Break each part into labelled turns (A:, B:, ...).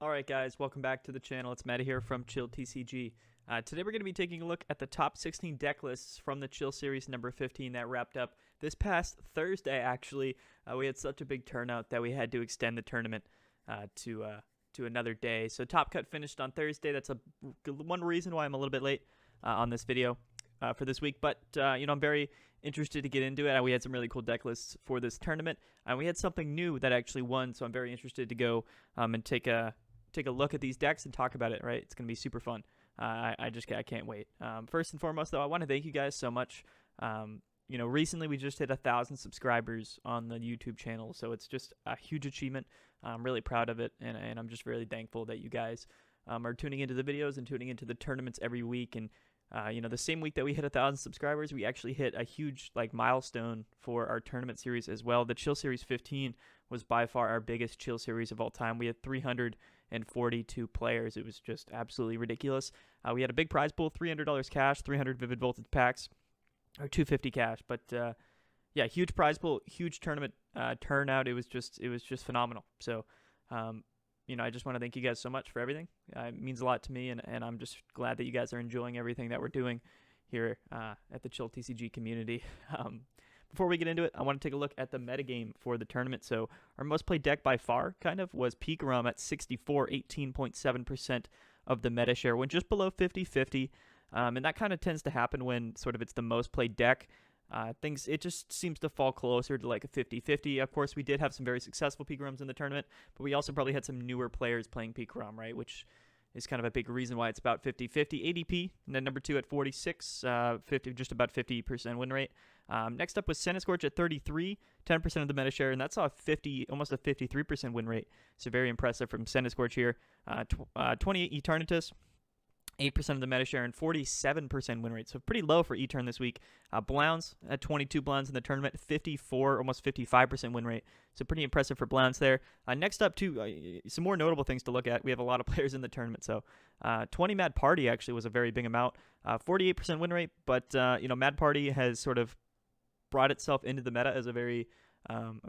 A: Alright guys, welcome back to the channel. It's Matt here from Chill TCG. Today we're going to be taking a look at the top 16 deck lists from the Chill Series number 15 that wrapped up this past Thursday actually. We had such a big turnout that we had to extend the tournament to another day. So Top Cut finished on Thursday. That's one reason why I'm a little bit late on this video for this week. But, I'm very interested to get into it. We had some really cool deck lists for this tournament. And we had something new that actually won, so I'm very interested to go and take a look at these decks and talk about it, right? It's going to be super fun. I can't wait. First and foremost, though, I want to thank you guys so much. Recently we just hit 1,000 subscribers on the YouTube channel, so it's just a huge achievement. I'm really proud of it, and I'm just really thankful that you guys are tuning into the videos and tuning into the tournaments every week. And the same week that we hit 1,000 subscribers, we actually hit a huge milestone for our tournament series as well. The Chill Series 15 was by far our biggest Chill Series of all time. We had 342 players. It was just absolutely ridiculous. We had a big prize pool, $300 cash, 300 Vivid Voltage packs, or 250 cash. But huge prize pool, huge tournament turnout. It was just phenomenal. So, I just want to thank you guys so much for everything. It means a lot to me, and I'm just glad that you guys are enjoying everything that we're doing here at the Chill TCG community. Before we get into it, I want to take a look at the metagame for the tournament. So our most played deck by far was Pikarom at 64, 18.7% of the meta share, went just below 50-50. And that kind of tends to happen when it's the most played deck. It just seems to fall closer to like a 50-50. Of course, we did have some very successful Pikaroms in the tournament, but we also probably had some newer players playing Pikarom, right? Which is kind of a big reason why it's about 50-50. ADP, and then number 2 at 46, just about 50% win rate. Next up was Centiskorch at 33, 10% of the meta share, and that saw almost a 53% win rate. So very impressive from Centiskorch here. 28 Eternatus, 8% of the meta share, and 47% win rate. So pretty low for E-Turn this week. Blounce at 22 Blounce in the tournament, 54, almost 55% win rate. So pretty impressive for Blounce there. Next up, too, some more notable things to look at. We have a lot of players in the tournament. So 20 Mad Party actually was a very big amount. 48% win rate, but Mad Party has sort of brought itself into the meta as a very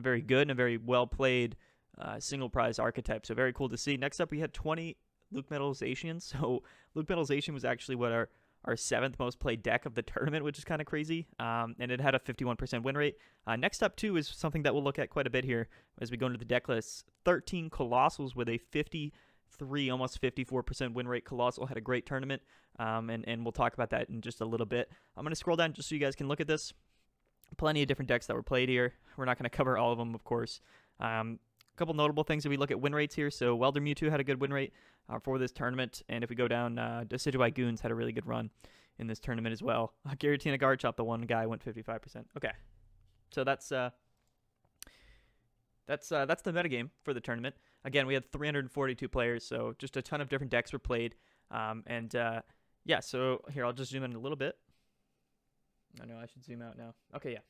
A: good and a very well-played single prize archetype. So very cool to see. Next up, we had 20 Luke Metalization. So Luke Metalization was actually what our 7th most played deck of the tournament, which is kind of crazy. And it had a 51% win rate. Next up, too, is something that we'll look at quite a bit here as we go into the deck list. 13 Colossals with a 53, almost 54% win rate. Colossal had a great tournament, and we'll talk about that in just a little bit. I'm going to scroll down just so you guys can look at this. Plenty of different decks that were played here. We're not going to cover all of them, of course. A couple notable things if we look at win rates here. So Welder Mewtwo had a good win rate for this tournament. And if we go down, Decidueye Goons had a really good run in this tournament as well. Giratina Garchomp, the one guy, went 55%. Okay. So that's the metagame for the tournament. Again, we had 342 players, so just a ton of different decks were played. So here, I'll just zoom in a little bit. I know I should zoom out now. Okay, yeah.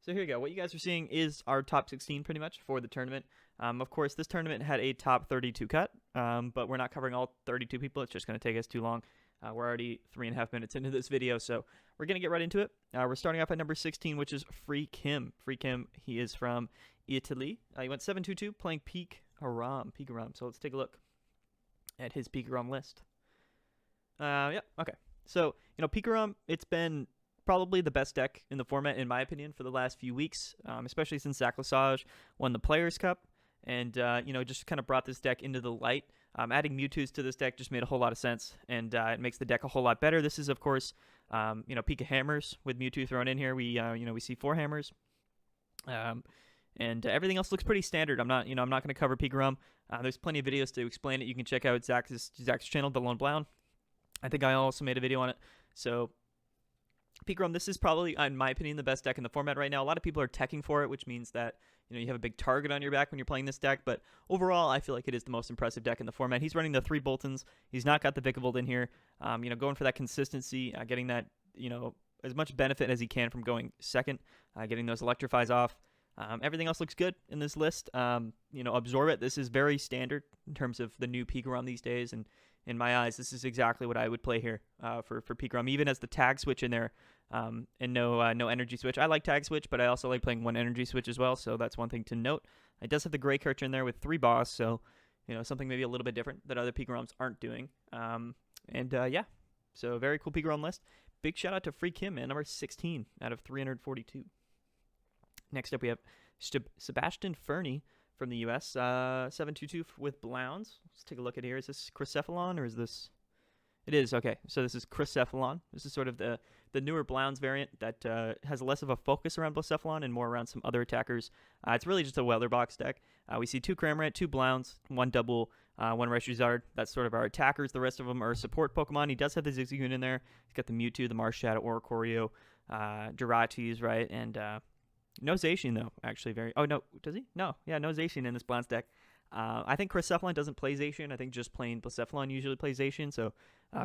A: So here you go. What you guys are seeing is our top 16 pretty much for the tournament. Of course, this tournament had a top 32 cut, but we're not covering all 32 people. It's just going to take us too long. We're already 3.5 minutes into this video, so we're going to get right into it. We're starting off at number 16, which is Free Kim. Free Kim, he is from Italy. He went 7-2-2 playing Pikarom. So let's take a look at his Pikarom list. Okay. So, Pikarom, it's been probably the best deck in the format, in my opinion, for the last few weeks, especially since Zac won the Players' Cup and, just kind of brought this deck into the light. Adding Mewtwo's to this deck just made a whole lot of sense, and it makes the deck a whole lot better. This is, of course, Pika Hammers with Mewtwo thrown in here. We see 4 Hammers, and everything else looks pretty standard. I'm not going to cover Pikarom. There's plenty of videos to explain it. You can check out Zac's channel, The Lone Blown. I think I also made a video on it. So Pikarom, this is probably, in my opinion, the best deck in the format right now. A lot of people are teching for it, which means that you have a big target on your back when you're playing this deck. But overall, I feel like it is the most impressive deck in the format. He's running the 3 Boltons. He's not got the Vikavolt in here. Going for that consistency, getting that as much benefit as he can from going second, getting those Electrifies off. Everything else looks good in this list. Absorb It. This is very standard in terms of the new Pikarom these days, and in my eyes, this is exactly what I would play here for Pikarom, even as the tag switch in there, and no energy switch. I like tag switch, but I also like playing 1 energy switch as well, so that's one thing to note. It does have the Gray Kirch in there with 3 boss, so something maybe a little bit different that other Pigroms aren't doing. Yeah, so very cool Pigrom list. Big shout out to Free Kim, man, number 16 out of 342. Next up, we have Sebastien Fernandez from the U.S. 722 with Blounds. Let's take a look at here. Is this Chrycephalon or is this? It is, okay. So this is Chrycephalon. This is sort of the newer Blounds variant that has less of a focus around Blacephalon and more around some other attackers. It's really just a Weatherbox deck. We see 2 Cramorant, 2 Blounds, 1 double, 1 Reshizard. That's sort of our attackers. The rest of them are support Pokemon. He does have the Zigzagoon in there. He's got the Mewtwo, the Marshadow, Oricorio, Jiratis, right? And no Zacian, though, actually. Oh, no. Does he? No. Yeah, no Zacian in this Blounds deck. I think Chrycephalon doesn't play Zacian. I think just plain Blacephalon usually plays Zacian, so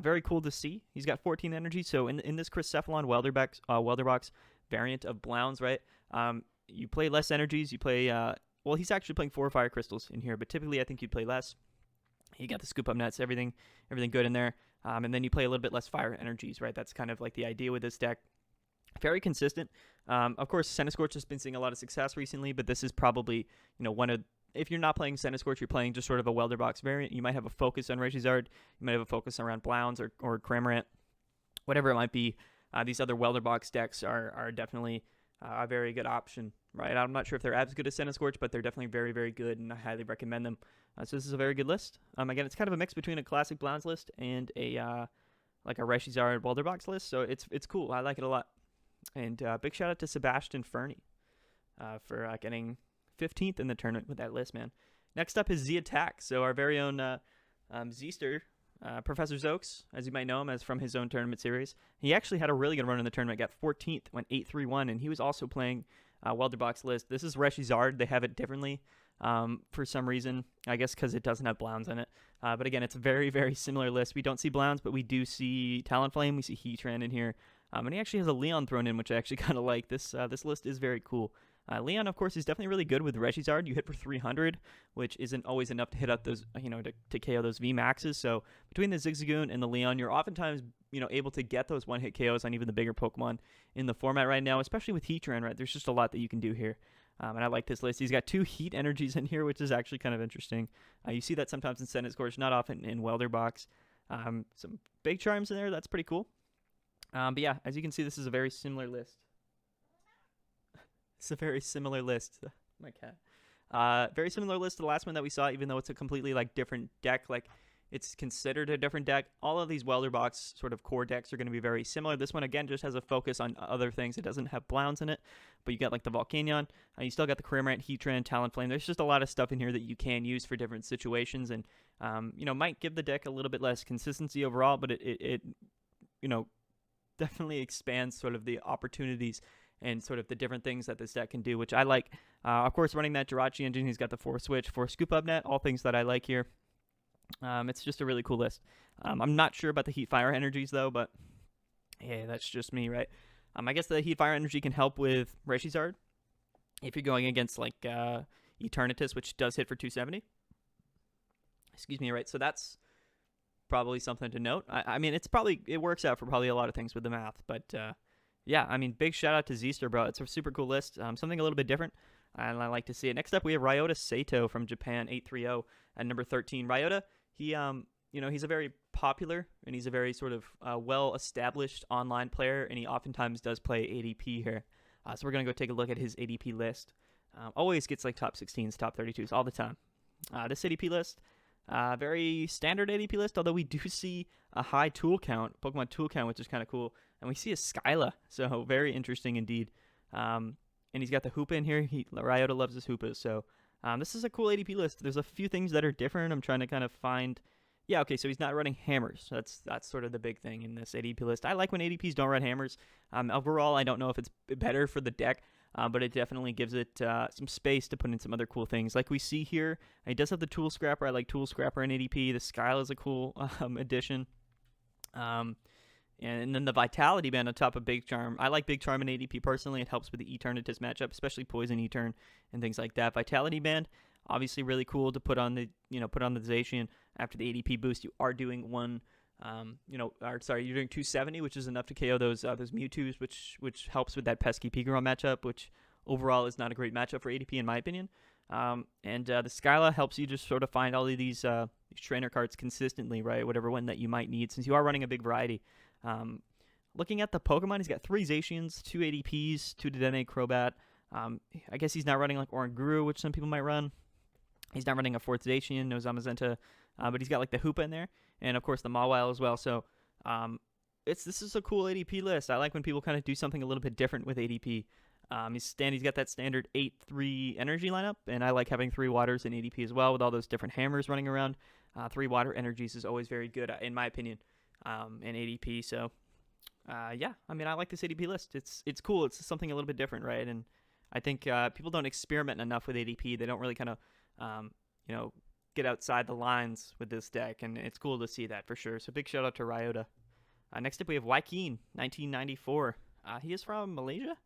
A: very cool to see. He's got 14 energy, so in this Chrycephalon Welderbox variant of Blounds, right, you play less energies. You play, well, he's actually playing 4 Fire Crystals in here, but typically I think you'd play less. You got the Scoop Up Nets, everything good in there, and then you play a little bit less Fire energies, right? That's kind of like the idea with this deck. Very consistent. Of course, Centiskorch has been seeing a lot of success recently, but this is probably, one of, if you're not playing Centiskorch, you're playing just sort of a Welderbox variant. You might have a focus on Reshizard. You might have a focus around Blounds or Cramorant. Whatever it might be, these other Welderbox decks are definitely a very good option, right? I'm not sure if they're as good as Centiskorch, but they're definitely very, very good, and I highly recommend them. So this is a very good list. Again, it's kind of a mix between a classic Blounds list and like a Reshizard Welderbox list, so it's cool. I like it a lot. And big shout out to Sebastien Fernandez for getting 15th in the tournament with that list, man. Next up is Z Attack. So our very own Zeester, Professor Zokes, as you might know him as from his own tournament series. He actually had a really good run in the tournament, got 14th, went 8-3-1, and he was also playing Welderbox list. This is Reshizard. They have it differently for some reason, I guess because it doesn't have Blounds in it. But again, it's a very, very similar list. We don't see Blounds, but we do see Talonflame. We see Heatran in here. And he actually has a Leon thrown in, which I actually kind of like. This list is very cool. Leon, of course, is definitely really good with Reshizard. You hit for 300, which isn't always enough to hit up those, to KO those VMAXs. So between the Zigzagoon and the Leon, you're oftentimes, able to get those one-hit KOs on even the bigger Pokemon in the format right now, especially with Heatran, right? There's just a lot that you can do here. And I like this list. He's got 2 Heat energies in here, which is actually kind of interesting. You see that sometimes in Centiskorch, not often in Welderbox. Some big Charms in there. That's pretty cool. But yeah, as you can see, this is a very similar list. It's a very similar list. My cat. Very similar list to the last one that we saw, even though it's a completely different deck. It's considered a different deck. All of these Welderbox sort of core decks are going to be very similar. This one, again, just has a focus on other things. It doesn't have Blounds in it, but you got the Volcanion. You still got the Cramorant, Heatran, Talonflame. There's just a lot of stuff in here that you can use for different situations, and might give the deck a little bit less consistency overall, but it definitely expands sort of the opportunities and sort of the different things that this deck can do, which I like. Of course, running that Jirachi engine, he's got the 4 switch, 4 Scoop Up Net, all things that I like here. It's just a really cool list. I'm not sure about the Heat Fire energies, though, but yeah, that's just me, right? I guess the Heat Fire energy can help with Reshizard if you're going against, Eternatus, which does hit for 270. Excuse me, right? So that's probably something to note. I mean, it works out for probably a lot of things with the math, but yeah, I mean, big shout out to Zeester, bro. It's a super cool list. Something a little bit different, and I like to see it. Next up, we have Ryota Sato from Japan, 830 at number 13. Ryota, he he's a very popular and he's a very sort of well-established online player, and he oftentimes does play ADP here. So we're gonna go take a look at his ADP list. Always gets top 16s, top 32s all the time. This ADP list. Very standard ADP list, although we do see a high tool count, Pokemon tool count, which is kind of cool. And we see a Skyla, so very interesting indeed. And he's got the Hoopa in here. Ryota loves his Hoopas, so this is a cool ADP list. There's a few things that are different. I'm trying to kind of find... Yeah, okay, so he's not running hammers. That's sort of the big thing in this ADP list. I like when ADPs don't run hammers. Overall, I don't know if it's better for the deck, but it definitely gives it some space to put in some other cool things. Like we see here, he does have the Tool Scrapper. I like Tool Scrapper in ADP. The Skyla is a cool addition. And then the Vitality Band on top of Big Charm. I like Big Charm in ADP personally. It helps with the Eternatus matchup, especially Poison Etern and things like that. Vitality Band, obviously really cool to put on the Zacian after the ADP boost. You are doing you're doing 270, which is enough to KO those Mewtwo's, which helps with that pesky Pigrom matchup, which overall is not a great matchup for ADP in my opinion. And the Skyla helps you just sort of find all of these trainer cards consistently, right? Whatever one that you might need, since you are running a big variety. Looking at the Pokemon, he's got 3 Zacians, 2 ADPs, 2 Dedenne Crobat. I guess he's not running like Oranguru, which some people might run. He's not running a 4th Zacian, no Zamazenta, but he's got like the Hoopa in there, and of course the Mawile as well. So this is a cool ADP list. I like when people kind of do something a little bit different with ADP. He's got that standard 8-3 energy lineup, and I like having 3 waters in ADP as well with all those different hammers running around. 3 water energies is always very good, in my opinion, in ADP. So, yeah, I mean, I like this ADP list. It's cool. It's something a little bit different, right? And I think people don't experiment enough with ADP. They don't really kind of, get outside the lines with this deck, and it's cool to see that for sure. So big shout out to Ryota. Next up, we have Waikin, 1994. He is from Malaysia?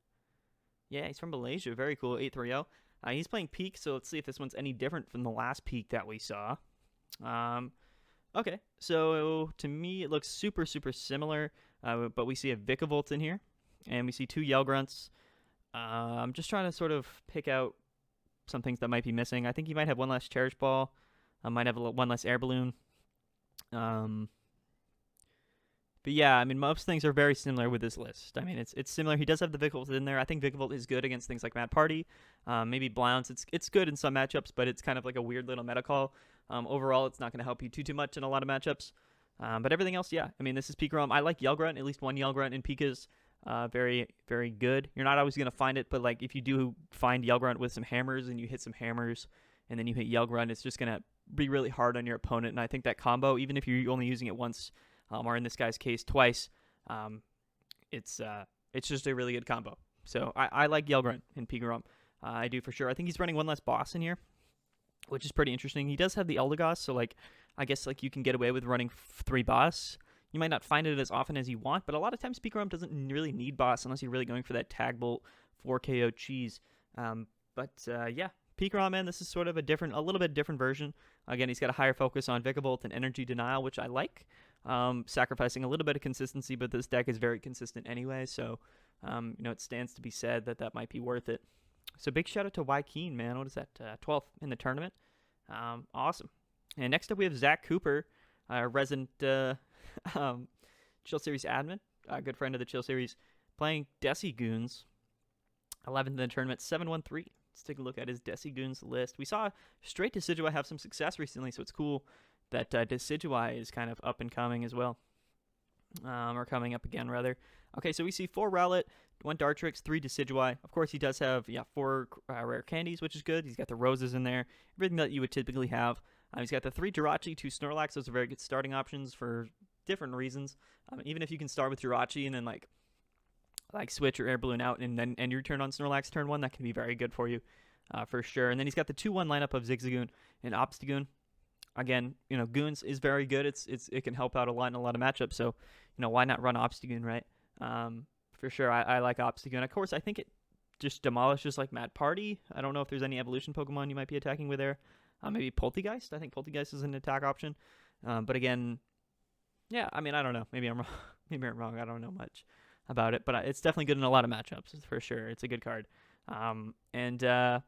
A: Yeah, he's from Malaysia. Very cool, 830. He's playing Peak, so let's see if this one's any different from the last Peak that we saw. Okay, so to me it looks super, super similar, but we see a Vikavolt in here, and we see 2 Yell Grunts. I'm just trying to sort of pick out some things that might be missing. I think he might have 1 less Cherish Ball. Might have 1 less Air Balloon. But yeah, I mean, most things are very similar with this list. I mean, it's similar. He does have the Vikavolt in there. I think Vikavolt is good against things like Mad Party, maybe Blounce. It's good in some matchups, but it's kind of like a weird little meta call. Overall, it's not going to help you too much in a lot of matchups. But everything else, yeah. I mean, this is Pikarom. I like Yell Grunt. At least 1 Yell Grunt in Pika's very, very good. You're not always going to find it, but like if you do find Yell Grunt with some hammers and you hit some hammers and then you hit Yell Grunt, it's just going to be really hard on your opponent. And I think that combo, even if you're only using it once, or in this guy's case twice, it's just a really good combo. So I like Yell Grunt in Pikarom. I do for sure. I think he's running 1 less boss in here, which is pretty interesting. He does have the Eldegoss, so like I guess like you can get away with running 3 boss. You might not find it as often as you want, but a lot of times Pikarom doesn't really need boss unless you're really going for that Tag Bolt 4KO cheese. Yeah, Pikarom, man, this is sort of a little bit different version. Again, he's got a higher focus on Vikavolt and Energy Denial, which I like. Sacrificing a little bit of consistency, but this deck is very consistent anyway, so it stands to be said that might be worth it. So big shout out to Waikin, man. What is that? 12th in the tournament. Awesome. And next up we have Zac Cooper, resident Chill Series admin, a good friend of the Chill Series, playing Decigoons. 11th in the tournament, 713. Let's take a look at his Decigoons list. We saw straight Decidueye have some success recently, so it's cool that Decidueye is kind of up and coming as well. Or coming up again, rather. Okay, so we see 4 Rowlet, 1 Dartrix, 3 Decidueye. Of course, he does have 4 rare candies, which is good. He's got the roses in there, everything that you would typically have. He's got the 3 Jirachi, 2 Snorlax. Those are very good starting options for different reasons. Even if you can start with Jirachi and then like switch your Air Balloon out and then end your turn on Snorlax turn 1, that can be very good for you for sure. And then he's got the 2-1 lineup of Zigzagoon and Obstagoon. Again, Goons is very good. It can help out a lot in a lot of matchups. So, why not run Obstagoon, right? For sure, I like Obstagoon. Of course, I think it just demolishes like Mad Party. I don't know if there's any evolution Pokemon you might be attacking with there. Maybe Poltegeist. I think Poltegeist is an attack option. But again, yeah, I mean, I don't know. Maybe I'm wrong. Maybe I'm wrong. I don't know much about it, but it's definitely good in a lot of matchups for sure. It's a good card. Yeah,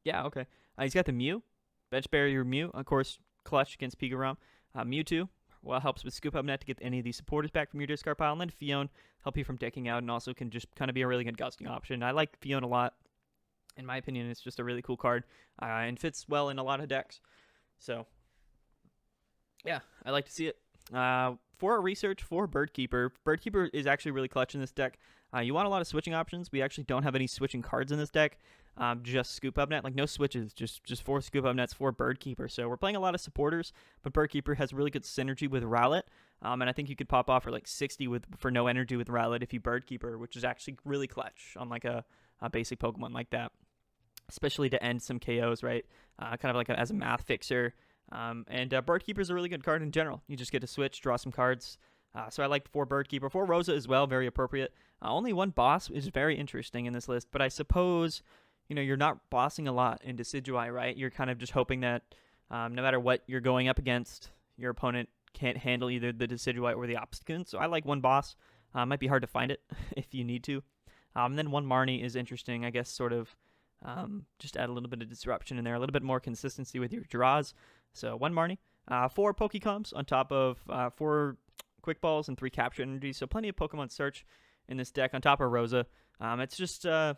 A: okay. He's got the Mew. Bench Barrier Mew, of course, clutch against Pikarom. Mewtwo, helps with Scoop Up Net to get any of these supporters back from your discard pile. And then Fion, help you from decking out and also can just kind of be a really good gusting option. I like Fion a lot. In my opinion, it's just a really cool card and fits well in a lot of decks. So, yeah, I like to see it. For our research for Birdkeeper is actually really clutch in this deck. You want a lot of switching options. We actually don't have any switching cards in this deck. Just Scoop Up Net, like no switches, just 4 Scoop Up Nets for Birdkeeper. So we're playing a lot of supporters, but Birdkeeper has really good synergy with Rowlet. And I think you could pop off for like 60 for no energy with Rowlet if you Birdkeeper, which is actually really clutch on like a basic Pokemon like that, especially to end some KOs, right? Kind of like as a math fixer. Birdkeeper is a really good card in general. You just get to switch, draw some cards. So I like 4 Birdkeeper. 4 Rosa as well, very appropriate. Only 1 boss is very interesting in this list, but I suppose, you're not bossing a lot in Decidueye, right? You're kind of just hoping that no matter what you're going up against, your opponent can't handle either the Decidueye or the Obstagoon. So I like 1 boss. Might be hard to find it if you need to. And then 1 Marnie is interesting, I guess, sort of Just add a little bit of disruption in there, a little bit more consistency with your draws. So 1 Marnie, 4 Pokecoms on top of 4 Quick Balls and 3 Capture Energies. So plenty of Pokemon Search in this deck on top of Rosa. It's just, it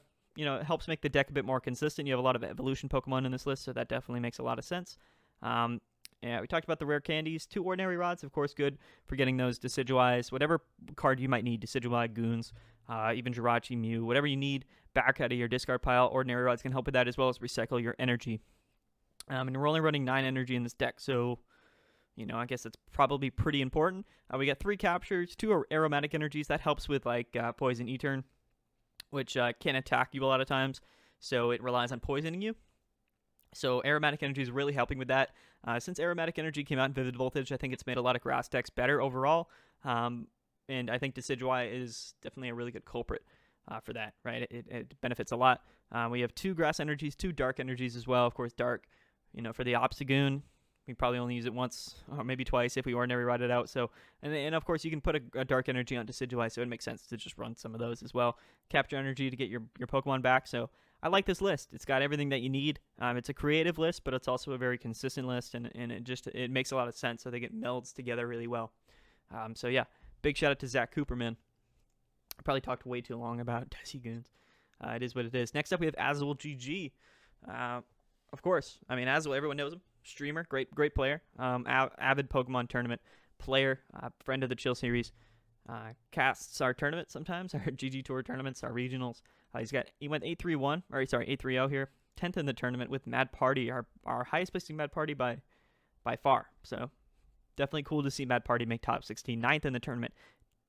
A: helps make the deck a bit more consistent. You have a lot of evolution Pokemon in this list, so that definitely makes a lot of sense. Yeah, we talked about the rare candies. 2 Ordinary Rods, of course, good for getting those Decidueyes. Whatever card you might need, Decidueye, Goons, even Jirachi, Mew, whatever you need back out of your discard pile, Ordinary Rods can help with that, as well as recycle your energy. And we're only running 9 energy in this deck, so I guess it's probably pretty important. We got 3 captures, 2 aromatic energies. That helps with like Poison E-Turn, which can attack you a lot of times, so it relies on poisoning you. So aromatic energy is really helping with that. Since aromatic energy came out in Vivid Voltage, I think it's made a lot of grass decks better overall. And I think Decidueye is definitely a really good culprit for that, right? It benefits a lot. We have 2 grass energies, 2 dark energies as well. Of course, dark, for the Obstagoon, we probably only use it once or maybe twice if we ordinary ride it out. So, and of course, you can put a dark energy on Decidueye, so it makes sense to just run some of those as well. Capture energy to get your Pokemon back. So I like this list. It's got everything that you need. It's a creative list, but it's also a very consistent list, and it makes a lot of sense. So they get melds together really well. So yeah, big shout out to Zac Cooper, man. I probably talked way too long about Desi Goons. It is what it is. Next up, we have Azul GG. Of course, Azul, everyone knows him. Streamer, great player. Avid Pokemon tournament player. Friend of the Chill series. Casts our tournament sometimes, our GG Tour tournaments, our regionals. He went 8-3-0 here. 10th in the tournament with Mad Party, our highest placing Mad Party by far. So definitely cool to see Mad Party make top 16. 9th in the tournament.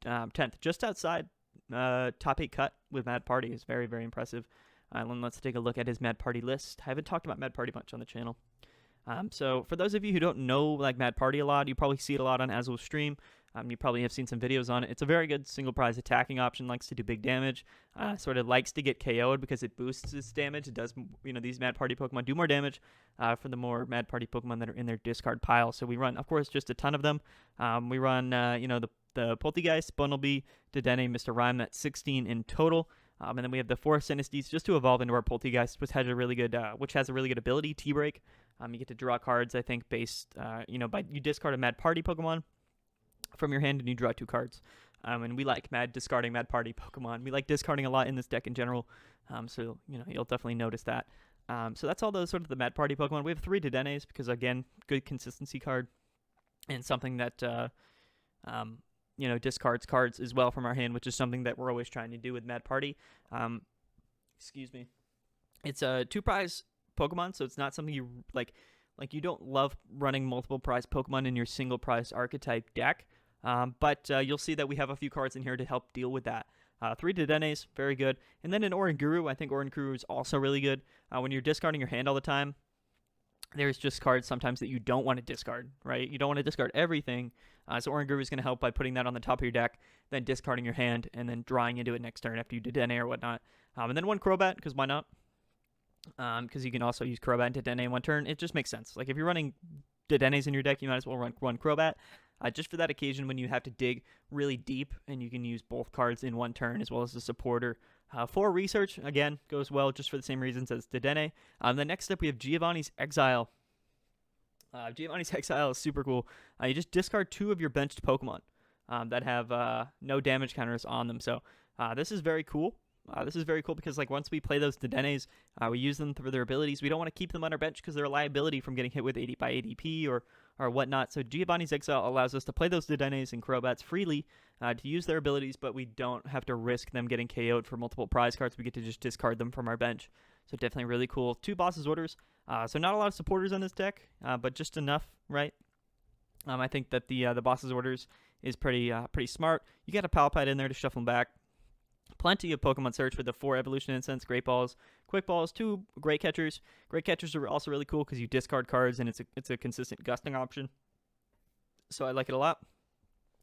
A: 10th, just outside top 8 cut with Mad Party is very, very impressive. Let's take a look at his Mad Party list. I haven't talked about Mad Party much on the channel. So for those of you who don't know Mad Party a lot, you probably see it a lot on Azul's stream. You probably have seen some videos on it. It's a very good single prize attacking option, likes to do big damage, sort of likes to get KO'd because it boosts its damage. It does, these Mad Party Pokemon do more damage for the more Mad Party Pokemon that are in their discard pile. So we run, of course, just a ton of them. We run, the Poltegeist, Bunnelby, Dedenne, Mr. Rhyme, that's 16 in total. And then we have the 4 Sinistes just to evolve into our Poltegeist, which has a really good ability, T-Break. You get to draw cards, I think, based, you discard a Mad Party Pokemon from your hand and you draw 2 cards. And we like discarding Mad Party Pokemon. We like discarding a lot in this deck in general. So, you'll definitely notice that. So that's all those sort of the Mad Party Pokemon. We have 3 Dedennes because, again, good consistency card and something that, discards cards as well from our hand, which is something that we're always trying to do with Mad Party. Excuse me. It's a 2 prize Pokemon, so it's not something you like you don't love running multiple prize Pokemon in your single prize archetype deck. But you'll see that we have a few cards in here to help deal with that. 3 Dedennes, very good. And then an Oranguru. I think Oranguru is also really good. When you're discarding your hand all the time, there's just cards sometimes that you don't want to discard, right? You don't want to discard everything. So Oranguru is going to help by putting that on the top of your deck, then discarding your hand, and then drawing into it next turn after you Dedenne or whatnot. And then 1 Crobat, because why not? Because you can also use Crobat and Dedenne in 1 turn. It just makes sense. Like if you're running Dedennes in your deck, you might as well run Crobat. Just for that occasion when you have to dig really deep and you can use both cards in 1 turn as well as the supporter. 4 Research, again, goes well just for the same reasons as Dedenne. Then next up we have Giovanni's Exile. Giovanni's Exile is super cool. You just discard 2 of your benched Pokemon that have no damage counters on them. So this is very cool. This is very cool because once we play those Dedennes, we use them for their abilities. We don't want to keep them on our bench because they're a liability from getting hit with by ADP or whatnot. So Giovanni's Exile allows us to play those Dedennes and Crobats freely to use their abilities, but we don't have to risk them getting KO'd for multiple prize cards. We get to just discard them from our bench. So definitely really cool. 2 Boss's Orders. So not a lot of supporters on this deck, but just enough, right? I think that the Boss's Orders is pretty smart. You got a Palpite in there to shuffle them back. Plenty of Pokemon Search with the 4 Evolution Incense, Great Balls, Quick Balls, 2 Great Catchers. Great Catchers are also really cool because you discard cards and it's a consistent gusting option. So I like it a lot.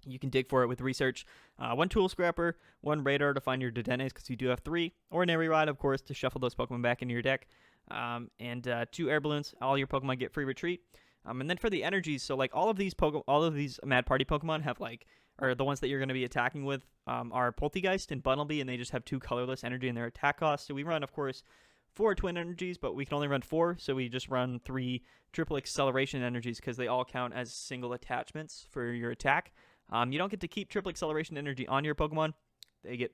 A: You can dig for it with Research. 1 Tool Scrapper, 1 Radar to find your Dedennes because you do have 3. Ordinary Ride, of course, to shuffle those Pokemon back into your deck. And 2 Air Balloons. All your Pokemon get free retreat. And then for the energies, so all of these Mad Party Pokemon have or the ones that you're going to be attacking with are Poltegeist and Bunnelby, and they just have 2 colorless energy in their attack cost. So we run, of course, 4 twin energies, but we can only run 4, so we just run 3 triple acceleration energies because they all count as single attachments for your attack. You don't get to keep triple acceleration energy on your Pokemon. They get,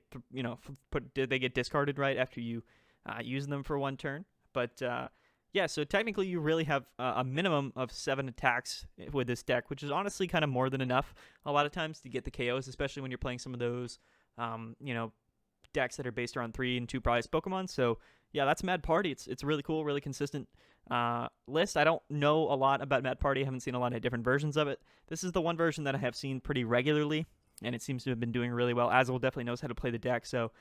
A: they get discarded right after you use them for 1 turn. But yeah, so technically you really have a minimum of 7 attacks with this deck, which is honestly kind of more than enough a lot of times to get the KOs, especially when you're playing some of those, decks that are based around 3 and 2 prize Pokemon. So yeah, that's Mad Party. It's really cool, really consistent list. I don't know a lot about Mad Party. I haven't seen a lot of different versions of it. This is the one version that I have seen pretty regularly, and it seems to have been doing really well. Azul definitely knows how to play the deck, so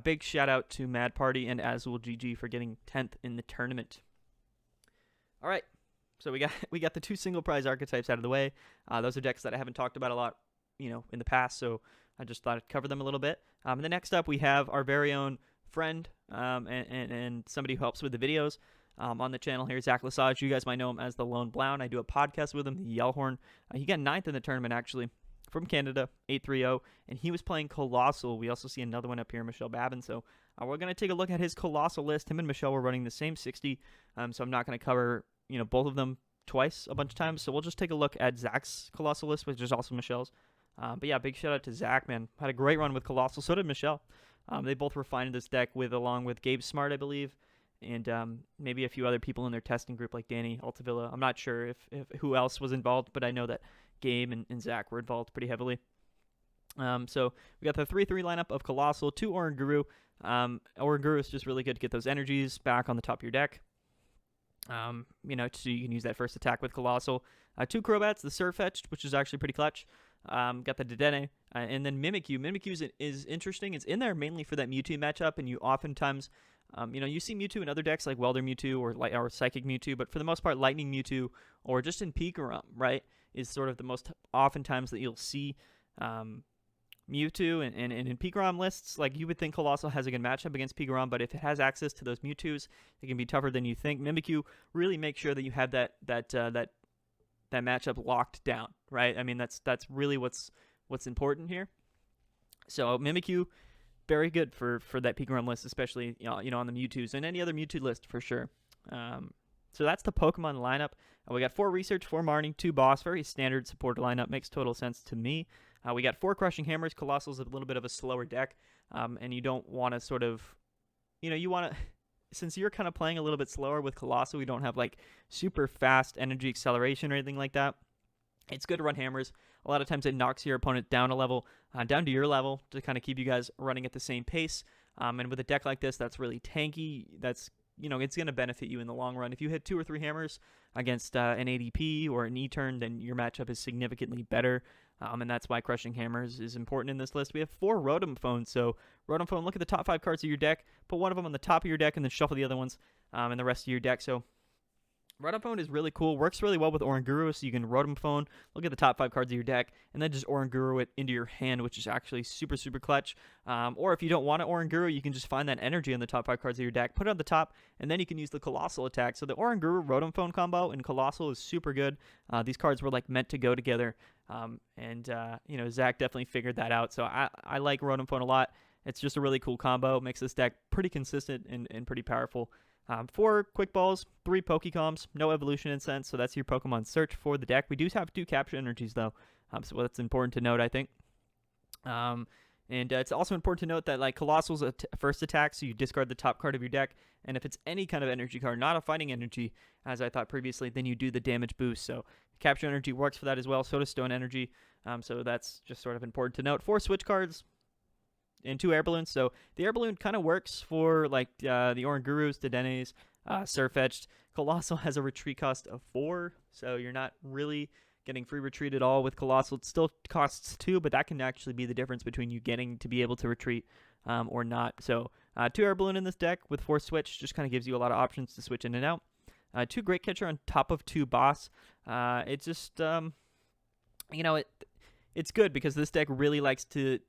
A: big shout out to Mad Party and Azul GG for getting 10th in the tournament. All right, so we got the 2 single prize archetypes out of the way. Those are decks that I haven't talked about a lot, in the past, so I just thought I'd cover them a little bit. And then next up, we have our very own friend and somebody who helps with the videos on the channel here, Zach Lesage. You guys might know him as the Lone Blound. I do a podcast with him, the Yellhorn. He got 9th in the tournament, actually, from Canada, 830, and he was playing Colossal. We also see another one up here, Michelle Babin. So we're going to take a look at his Colossal list. Him and Michelle were running the same 60, so I'm not going to cover both of them twice a bunch of times. So we'll just take a look at Zach's Colossal list, which is also Michelle's. But yeah, big shout out to Zach, man. Had a great run with Colossal. So did Michelle. They both refined this deck along with Gabe Smart, I believe, and maybe a few other people in their testing group like Danny Altavilla. I'm not sure if who else was involved, but I know that Gabe and Zach were involved pretty heavily. So we got the 3-3 lineup of Colossal, 2 Oranguru. Oranguru is just really good to get those energies back on the top of your deck. So you can use that first attack with Colossal. 2 Crobats, the Surfetched, which is actually pretty clutch. Got the Dedenne, and then Mimikyu. Mimikyu is interesting. It's in there mainly for that Mewtwo matchup, and you oftentimes, you see Mewtwo in other decks like Welder Mewtwo or Psychic Mewtwo, but for the most part, Lightning Mewtwo or just in Pikarom, right, is sort of the most oftentimes that you'll see Mewtwo, and in Pikarom lists, like you would think Colossal has a good matchup against Pikarom, but if it has access to those Mewtwo's, it can be tougher than you think. Mimikyu really makes sure that you have that matchup locked down, right? I mean, that's really what's important here. So Mimikyu, very good for that Pikarom list, especially on the Mewtwo's and any other Mewtwo list for sure. So that's the Pokemon lineup. We got 4 Research, 4 Marnie, 2 Boss, very standard supporter lineup. Makes total sense to me. We got 4 Crushing Hammers. Colossal's a little bit of a slower deck, and you don't want to sort of, you want to. Since you're kind of playing a little bit slower with Colossal, we don't have like super fast energy acceleration or anything like that. It's good to run hammers. A lot of times it knocks your opponent down a level, down to your level, to kind of keep you guys running at the same pace. And with a deck like this that's really tanky, that's it's going to benefit you in the long run. If you hit 2 or 3 hammers against an ADP or an E-turn, then your matchup is significantly better. And that's why Crushing Hammers is important in this list. We have 4 Rotom Phones. So Rotom Phone, look at the top 5 cards of your deck, put one of them on the top of your deck, and then shuffle the other ones in the rest of your deck. So Rotom Phone is really cool. Works really well with Oranguru, so you can Rotom Phone, look at the top 5 cards of your deck, and then just Oranguru it into your hand, which is actually super, super clutch. Or if you don't want to Oranguru, you can just find that energy on the top 5 cards of your deck, put it on the top, and then you can use the Colossal attack. So the Oranguru Rotom Phone combo and Colossal is super good. These cards were like meant to go together. Zach definitely figured that out. So I like Rotom Phone a lot. It's just a really cool combo. Makes this deck pretty consistent and pretty powerful. 4 Quick Balls, 3 Pokecoms, no Evolution Incense, so that's your Pokemon search for the deck. We do have 2 Capture Energies, though, so that's important to note, I think. And it's also important to note that like Colossal's a first attack, so you discard the top card of your deck, and if it's any kind of energy card, not a fighting energy, as I thought previously, then you do the damage boost. So Capture Energy works for that as well, so does Stone Energy, so that's just sort of important to note. 4 Switch cards and 2 Air Balloons. So the Air Balloon kind of works for like the Orangurus, Dedennes, Surfetched. Colossal has a retreat cost of 4, so you're not really getting free retreat at all with Colossal. It still costs 2, but that can actually be the difference between you getting to be able to retreat or not. So 2 Air Balloon in this deck with 4 Switch just kind of gives you a lot of options to switch in and out. 2 Great Catcher on top of 2 Boss. It just, it's good because this deck really likes to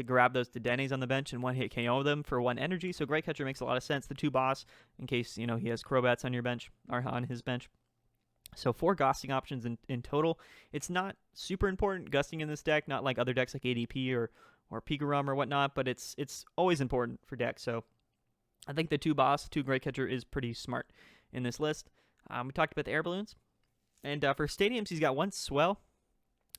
A: grab those Dedennes on the bench and one-hit KO them for 1 energy. So Great Catcher makes a lot of sense. The 2 Boss, in case, he has Crobats on your bench, or on his bench. So 4 Gusting options in total. It's not super important, Gusting in this deck, not like other decks like ADP or Pikarom or whatnot, but it's always important for decks. So I think the 2 boss, 2 Great Catcher is pretty smart in this list. We talked about the air balloons. And for stadiums, he's got 1 Swell,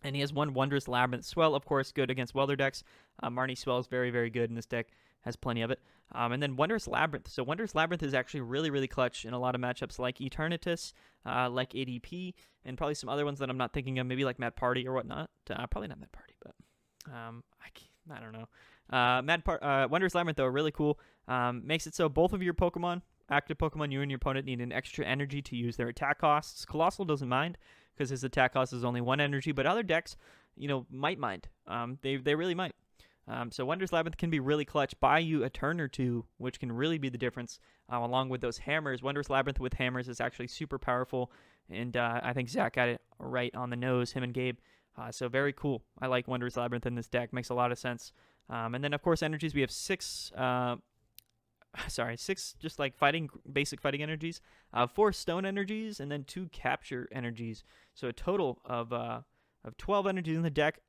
A: and he has 1 Wondrous Labyrinth. Swell, of course, good against Welder decks. Marnie Swell is very, very good in this deck, has plenty of it. And then Wondrous Labyrinth. So Wondrous Labyrinth is actually really, really clutch in a lot of matchups like Eternatus, like ADP, and probably some other ones that I'm not thinking of, maybe like Mad Party or whatnot. Probably not Mad Party, but I don't know. Wondrous Labyrinth, though, really cool. Makes it so both of your Pokemon, active Pokemon, you and your opponent need an extra energy to use their attack costs. Colossal doesn't mind because his attack cost is only 1 energy, but other decks, might mind. They really might. So Wondrous Labyrinth can be really clutch, buy you a turn or 2, which can really be the difference, along with those hammers. Wondrous Labyrinth with hammers is actually super powerful, and I think Zach got it right on the nose, him and Gabe. So very cool. I like Wondrous Labyrinth in this deck. Makes a lot of sense. And then, of course, energies. We have 6 just like basic fighting energies, 4 stone energies, and then 2 capture energies. So a total of 12 energies in the deck,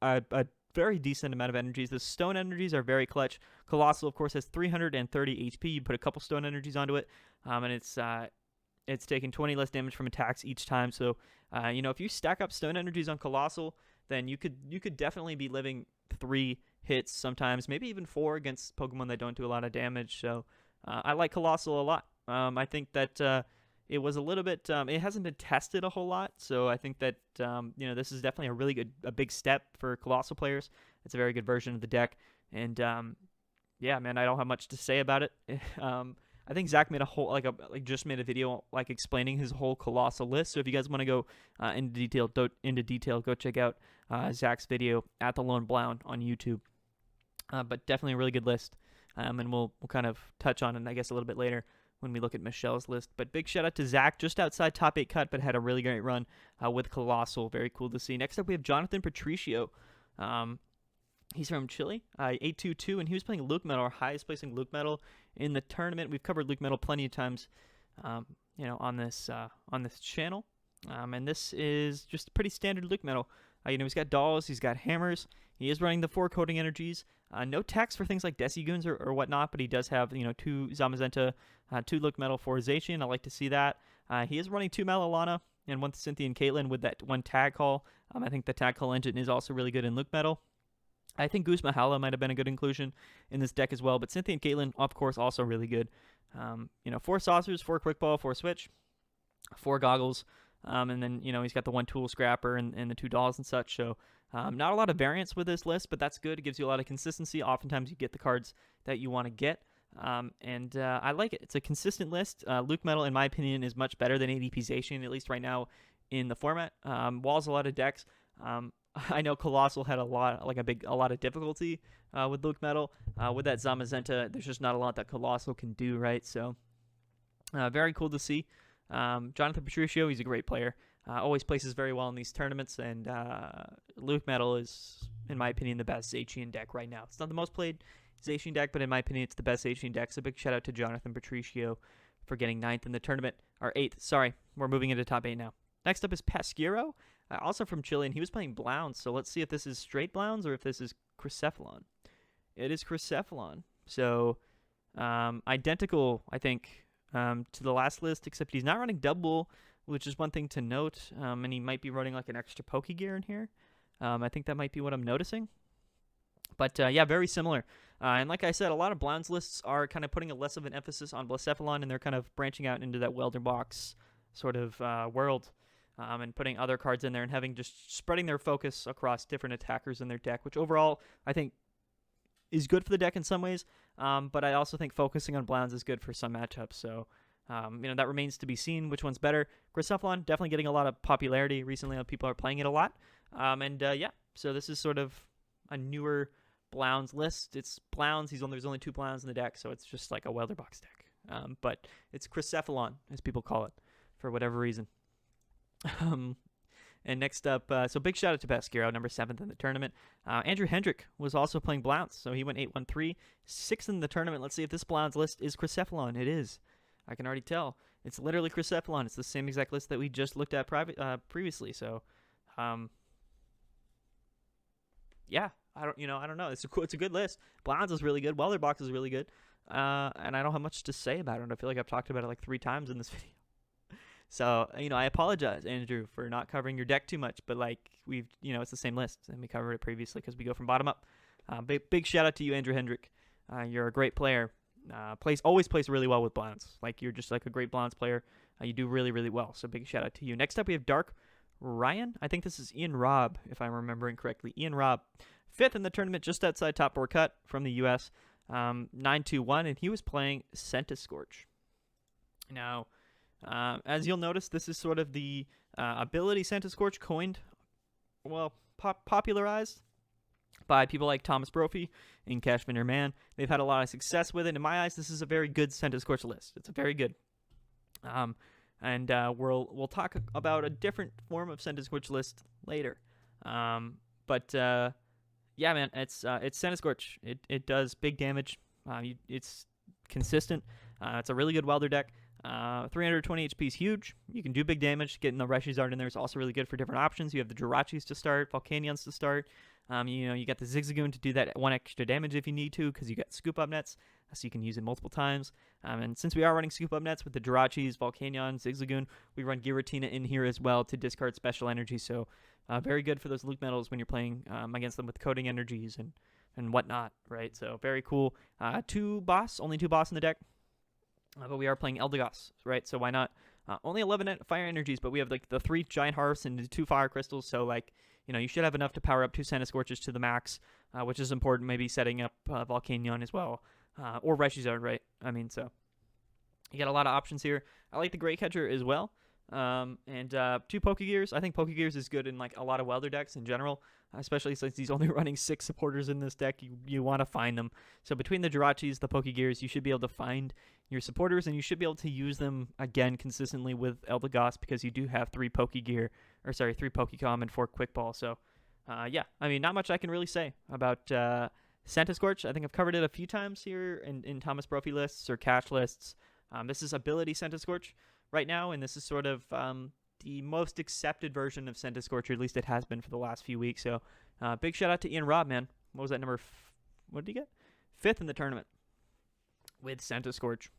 A: a very decent amount of energies. The stone energies are very clutch. Colossal, of course, has 330 HP. You put a couple stone energies onto it, and it's taking 20 less damage from attacks each time. So, if you stack up stone energies on Colossal, then you could definitely be living 3 hits sometimes, maybe even 4 against Pokemon that don't do a lot of damage. So I like Colossal a lot. I think that it was a little bit, it hasn't been tested a whole lot. So I think that, this is definitely a big step for Colossal players. It's a very good version of the deck. And yeah, man, I don't have much to say about it. I think Zach made just made a video explaining his whole Colossal list. So if you guys want to go into detail, go check out Zach's video at the Lone Blound on YouTube. But definitely a really good list, and we'll kind of touch on it, I guess, a little bit later when we look at Michelle's list. But big shout out to Zach, just outside top 8 cut, but had a really great run with Colossal. Very cool to see. Next up, we have Jonathan Patrcio. He's from Chile, 822, and he was playing Luke Metal, our highest placing Luke Metal in the tournament. We've covered Luke Metal plenty of times, on this channel. And this is just pretty standard Luke Metal. He's got dolls, he's got hammers. He is running the 4 coding energies. No text for things like Decigoons or whatnot, but he does have 2 Zamazenta, 2 Luke Metal, 4 Zacian. I like to see that. He is running 2 Malalana and 1 Cynthia and Caitlyn with that 1 tag call. I think the tag call engine is also really good in Luke Metal. I think Goose Mahala might have been a good inclusion in this deck as well, but Cynthia and Caitlyn, of course, also really good. 4 Saucers, 4 Quick Ball, 4 Switch, 4 Goggles, and then, he's got the 1 Tool Scrapper and the 2 Dolls and such, so not a lot of variance with this list, but that's good. It gives you a lot of consistency. Oftentimes you get the cards that you want to get, and I like it. It's a consistent list. Luke Metal, in my opinion, is much better than ADP Zacian, at least right now in the format. Walls a lot of decks. I know Colossal had a lot of difficulty with Luke Metal. With that Zamazenta, there's just not a lot that Colossal can do, right? So, very cool to see. Jonathan Patrcio, he's a great player. Always places very well in these tournaments, and Luke Metal is, in my opinion, the best Zacian deck right now. It's not the most played Zacian deck, but in my opinion, it's the best Zacian deck. So big shout out to Jonathan Patrcio for getting 9th in the tournament, or 8th. Sorry, we're moving into top 8 now. Next up is Patrcio, also from Chile, and he was playing Blounds. So let's see if this is straight Blounds or if this is Chrycephalon. It is Chrycephalon. So identical, I think, to the last list, except he's not running double, which is one thing to note. And he might be running like an extra Pokegear in here. I think that might be what I'm noticing. But yeah, very similar. And like I said, a lot of Blounds lists are kind of putting a less of an emphasis on Blacephalon, and they're kind of branching out into that Welder Box sort of world. And putting other cards in there and having just spreading their focus across different attackers in their deck, which overall I think is good for the deck in some ways. But I also think focusing on Blounds is good for some matchups. So, that remains to be seen which one's better. Chrycephalon definitely getting a lot of popularity recently. People are playing it a lot. Yeah, so this is sort of a newer Blounds list. It's Blounds. There's only 2 Blounds in the deck, so it's just like a Welder Box deck. But it's Chrycephalon, as people call it, for whatever reason. And next up, so big shout out to Patrcio, number 7th in the tournament. Andrew Hendrick was also playing Blounds, so he went 8-1-3, 6th in the tournament. Let's see if this Blounds list is Chrycephalon. It is. I can already tell. It's literally Chrycephalon. It's the same exact list that we just looked at previously. So, yeah, I don't know. It's a good list. Blounds is really good. Welder Box is really good. and I don't have much to say about it. I feel like I've talked about it like 3 times in this video. So, I apologize, Andrew, for not covering your deck too much, but like it's the same list, and we covered it previously because we go from bottom up. Big shout out to you, Andrew Hendrick. You're a great player. Always plays really well with blinds. Like, you're just like a great blinds player. You do really, really well. So big shout out to you. Next up, we have DarkRyan. I think this is Ian Robb, if I'm remembering correctly. Ian Robb, 5th in the tournament, just outside top 4 cut from the U.S. 9-2-1, and he was playing Scorch. Now, as you'll notice, this is sort of the ability Scorch coined, popularized by people like Thomas Brophy and Cashman Your Man. They've had a lot of success with it. In my eyes, this is a very good Scorch list. It's a very good. We'll talk about a different form of Scorch list later. Yeah, man, it's Scorch. It does big damage. It's consistent. It's a really good welder deck. 320 HP is huge. You can do big damage. Getting the Reshizard in there is also really good for different options. You have the Jirachis to start, Volcanions to start. You got the Zigzagoon to do that 1 extra damage if you need to, because you got Scoop Up Nets, so you can use it multiple times. And since we are running Scoop Up Nets with the Jirachis, Volcanion, Zigzagoon, we run Giratina in here as well to discard special energy. So very good for those Luke Metals when you're playing against them with coding energies and whatnot, right? So very cool. Only 2 boss in the deck. But we are playing Eldegoss, right? So why not? Only 11 fire energies, but we have like the 3 giant hearths and the 2 fire crystals. So like, you should have enough to power up 2 Scorches to the max, which is important. Maybe setting up Volcanion as well, or Reshizard, right? So you got a lot of options here. I like the Great Catcher as well. And 2 Pokegears. I think Pokegears is good in like a lot of welder decks in general, especially since he's only running 6 supporters in this deck. You want to find them. So between the Jirachis, the Pokegears, you should be able to find your supporters, and you should be able to use them again consistently with Eldegoss, because you do have 3 Pokecom and 4 Quick Ball. So yeah, not much I can really say about Scorch. I think I've covered it a few times here in Thomas Brophy lists or cash lists. This is ability Scorch right now, and this is sort of the most accepted version of Scorch, or at least it has been for the last few weeks. So big shout out to Ian Robb, man. What was that number? What did he get? 5th in the tournament with Scorch.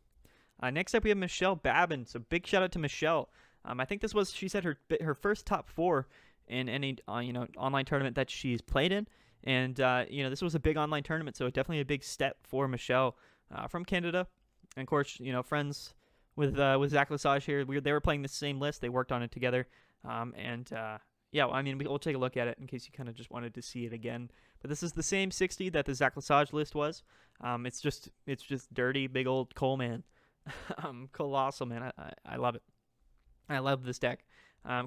A: Next up, we have Michelle Babin. So big shout out to Michelle. I think this was, she said, her first top 4 in any online tournament that she's played in, and this was a big online tournament, so definitely a big step for Michelle from Canada, and of course friends with Zach Lesage here. They were playing the same list. They worked on it together, yeah. We'll take a look at it in case you kind of just wanted to see it again. But this is the same 60 that the Zach Lesage list was. It's just dirty, big old Coleman. Colossal, man. I love it. I love this deck.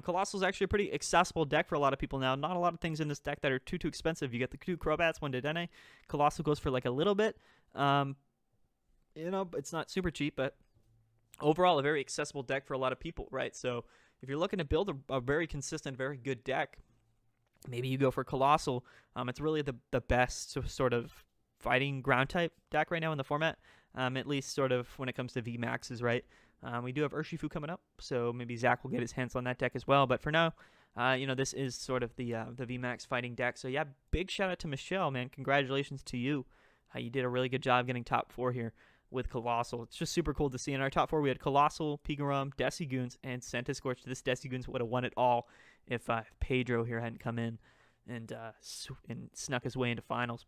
A: Colossal is actually a pretty accessible deck for a lot of people now. Not a lot of things in this deck that are too expensive. You get the 2 Crobats, 1 Dedenne. Colossal goes for like a little bit. It's not super cheap, but overall a very accessible deck for a lot of people, right? So if you're looking to build a very consistent, very good deck, maybe you go for Colossal. It's really the best sort of fighting ground type deck right now in the format. At least sort of when it comes to VMAXs, right? We do have Urshifu coming up, so maybe Zach will get his hands on that deck as well. But for now, this is sort of the VMAX fighting deck. So yeah, big shout out to Michelle, man. Congratulations to you. You did a really good job getting top 4 here with Colossal. It's just super cool to see. In our top 4, we had Colossal, Piggerum, Decigoons, and Scorch. This Decigoons would have won it all if Pedro here hadn't come in and snuck his way into finals.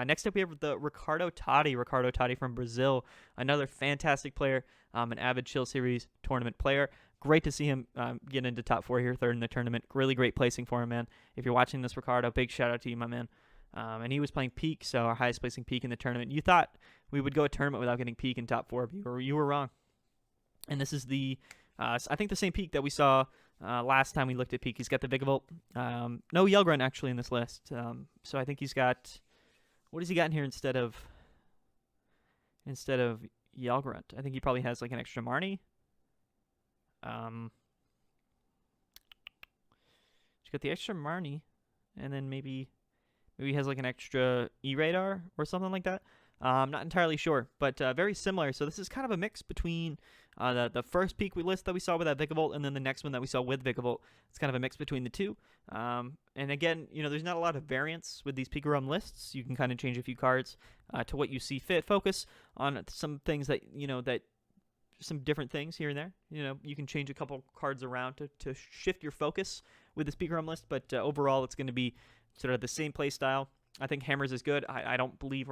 A: Next up, we have the Ricardo Totti from Brazil, another fantastic player, an avid Chill Series tournament player. Great to see him get into top 4 here, 3rd in the tournament. Really great placing for him, man. If you're watching this, Ricardo, big shout out to you, my man. And he was playing Peak, so our highest placing Peak in the tournament. You thought we would go a tournament without getting Peak in top 4, but you were wrong. And this is the, I think the same Peak that we saw last time we looked at Peak. He's got the Vigavolt. No Yelgrunt actually in this list. So I think he's got, what has he got in here instead of Yelgrunt? I think he probably has like an extra Marnie. He's got the extra Marnie, and then maybe he has like an extra E-Radar or something like that. I'm not entirely sure, but very similar. So this is kind of a mix between the first peak list that we saw with that Vikavolt and then the next one that we saw with Vikavolt. It's kind of a mix between the two. And again, there's not a lot of variance with these Pika Rum lists. You can kind of change a few cards to what you see fit. Focus on some things that, some different things here and there. You can change a couple cards around to shift your focus with this Pika Rum list, but overall it's going to be sort of the same play style. I think hammers is good. I don't believe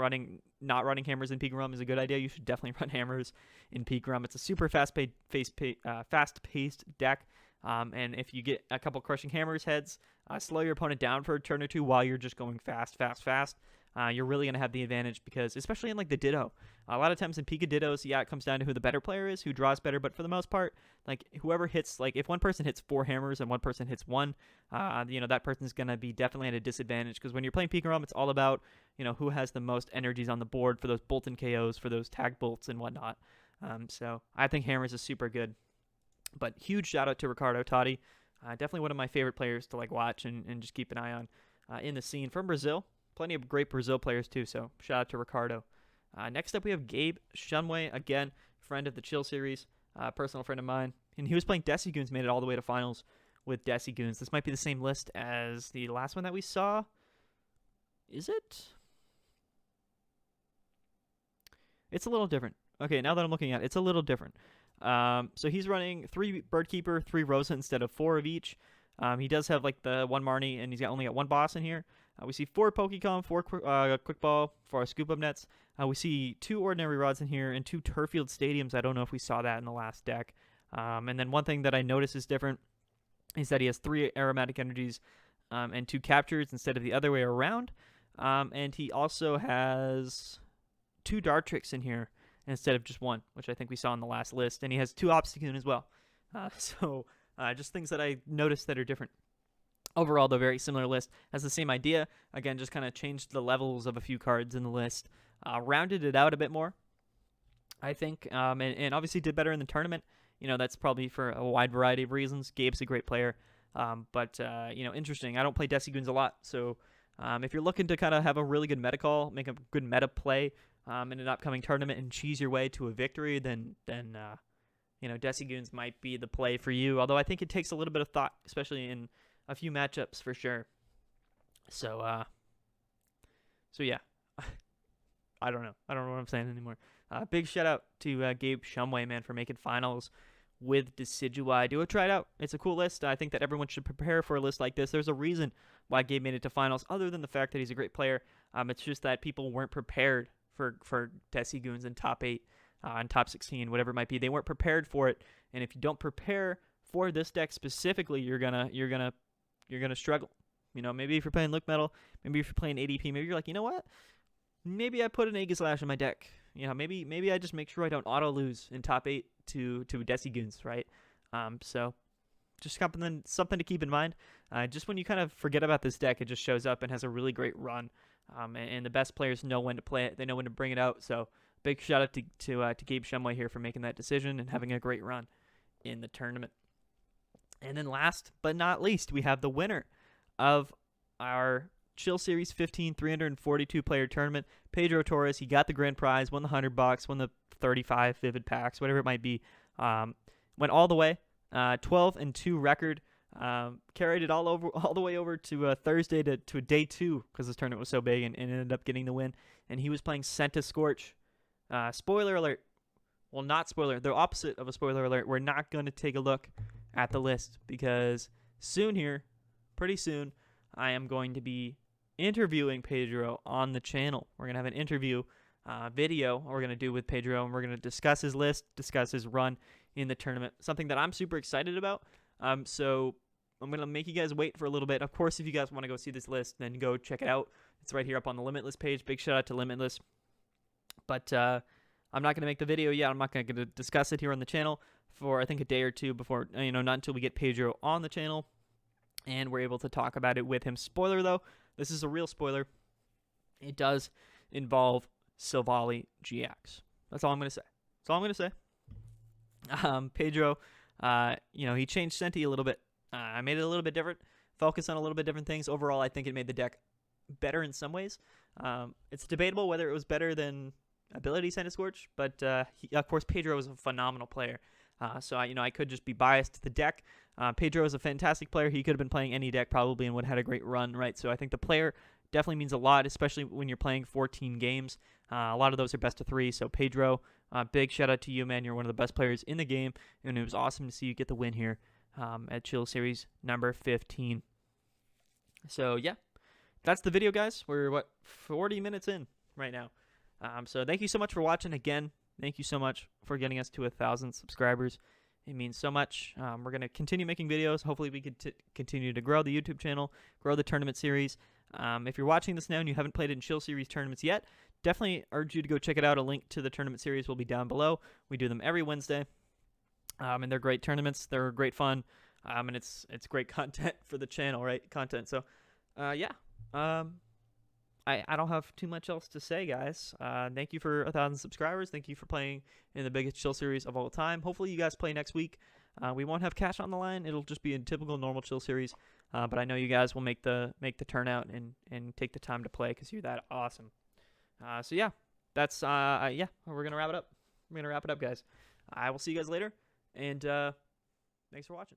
A: not running hammers in Pika Rum is a good idea. You should definitely run hammers in Pika Rum. It's a super fast-paced deck, and if you get a couple crushing hammers heads, slow your opponent down for a turn or two while you're just going fast. You're really going to have the advantage because, especially in like the Ditto, a lot of times in Pika Dittos, it comes down to who the better player is, who draws better, but for the most part, like whoever hits, like if one person hits 4 hammers and one person hits 1, that person's going to be definitely at a disadvantage because when you're playing Pika Rum, it's all about, who has the most energies on the board for those bolt and KOs, for those tag bolts and whatnot. So I think hammers is super good. But huge shout out to Ricardo Totti. Definitely one of my favorite players to like watch and just keep an eye on in the scene from Brazil. Plenty of great Brazil players too, so shout out to Ricardo. Next up we have gabeshumway, again, friend of the Chill series, personal friend of mine. And he was playing Decigoons, made it all the way to finals with Decigoons. This might be the same list as the last one that we saw. Is it? It's a little different. Okay, now that I'm looking at it, it's a little different. So he's running 3 Birdkeeper, 3 Rosa instead of 4 of each. He does have like the 1 Marnie, and he's only got 1 boss in here. We see 4 Pokecom, 4 Quick Ball, 4 Scoop Up Nets. We see 2 Ordinary Rods in here and 2 Turffield Stadiums. I don't know if we saw that in the last deck. And then one thing that I noticed is different is that he has 3 Aromatic Energies and 2 Captures instead of the other way around. And he also has 2 Dartrix in here instead of just 1, which I think we saw in the last list. And he has 2 Obstagoon as well. So just things that I noticed that are different. Overall, the very similar list has the same idea. Again, just kind of changed the levels of a few cards in the list. Rounded it out a bit more, I think. And obviously did better in the tournament. That's probably for a wide variety of reasons. Gabe's a great player. But interesting. I don't play Decigoons a lot. So if you're looking to kind of have a really good meta call, make a good meta play in an upcoming tournament and cheese your way to a victory, then Decigoons might be the play for you. Although I think it takes a little bit of thought, especially in a few matchups for sure. So yeah. I don't know what I'm saying anymore. Big shout out to gabeshumway, man, for making finals with Decidueye. Do try it out. It's a cool list. I think that everyone should prepare for a list like this. There's a reason why Gabe made it to finals, other than the fact that he's a great player. It's just that people weren't prepared for Decigoons in top 8 and top 16, whatever it might be. They weren't prepared for it, and if you don't prepare for this deck specifically, you're gonna struggle. Maybe if you're playing Look Metal, maybe if you're playing ADP, maybe you're like, you know what? Maybe I put an Aegislash in my deck. Maybe I just make sure I don't auto lose in top 8 to Decigoons, right? So just something to keep in mind. Just when you kind of forget about this deck, it just shows up and has a really great run. And the best players know when to play it. They know when to bring it out. So big shout out to gabeshumway here for making that decision and having a great run in the tournament. And then last but not least, we have the winner of our Chill Series 15 342 player tournament, Pedro Torres. He got the grand prize, won the $100, won the 35 Vivid Packs, whatever it might be. Went all the way, 12-2 record. Carried it all the way over to Thursday to day 2 because this tournament was so big, and ended up getting the win. And he was playing Senta Scorch. Spoiler alert. Well, not spoiler. The opposite of a spoiler alert. We're not going to take a look at the list because pretty soon, I am going to be interviewing Pedro on the channel. We're going to have an interview video we're going to do with Pedro, and we're going to discuss his list, discuss his run in the tournament, something that I'm super excited about. So I'm going to make you guys wait for a little bit. Of course, if you guys want to go see this list, then go check it out. It's right here up on the Limitless page. Big shout out to Limitless. But I'm not going to make the video yet. I'm not going to discuss it here on the channel for, I think, a day or two before, not until we get Pedro on the channel and we're able to talk about it with him. Spoiler, though, this is a real spoiler. It does involve Silvally GX. That's all I'm going to say. That's all I'm going to say. Pedro, he changed Senti a little bit. I made it a little bit different, focused on a little bit different things. Overall, I think it made the deck better in some ways. It's debatable whether it was better than Ability Scorch, but of course Pedro is a phenomenal player. So I could just be biased to the deck. Pedro is a fantastic player. He could have been playing any deck probably and would have had a great run, right? So I think the player definitely means a lot, especially when you're playing 14 games. A lot of those are best of 3. So Pedro, big shout out to you, man. You're one of the best players in the game, and it was awesome to see you get the win here at Chill Series number 15. So yeah, that's the video, guys. We're 40 minutes in right now. So thank you so much for watching again. Thank you so much for getting us to 1,000 subscribers. It means so much. We're going to continue making videos. Hopefully we can continue to grow the YouTube channel, grow the tournament series. If you're watching this now and you haven't played in Chill Series tournaments yet, definitely urge you to go check it out. A link to the tournament series will be down below. We do them every Wednesday, and they're great tournaments. They're great fun, and it's great content for the channel, right? So, yeah. I don't have too much else to say, guys. Thank you for 1,000 subscribers. Thank you for playing in the biggest Chill Series of all time. Hopefully you guys play next week. We won't have cash on the line. It'll just be a typical normal Chill Series. But I know you guys will make the turnout and take the time to play because you're that awesome. So yeah, that's yeah. We're gonna wrap it up. Guys. I will see you guys later, and thanks for watching.